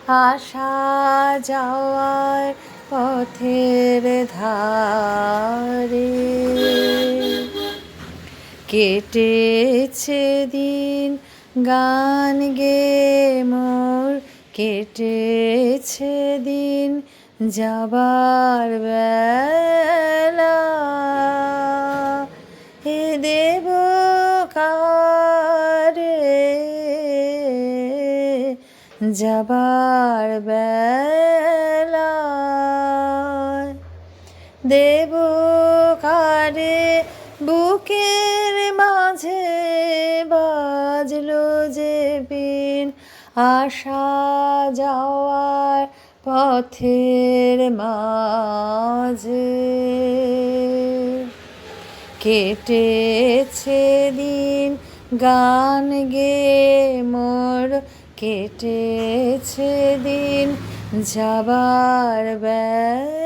আসা যাওয়ার পথের ধারে কেটেছে দিন গান গেয়ে মোর, কেটেছে দিন যাবার বেলা। হে দেব কারে যাবার বেলা, দেব কারে বুকের মাঝে বাজলো যে বিন, আসা যাওয়ার পথের মাঝে কেটেছে দিন গান গেয়ে মোর, কেটেছে দিন যাবার বেলা।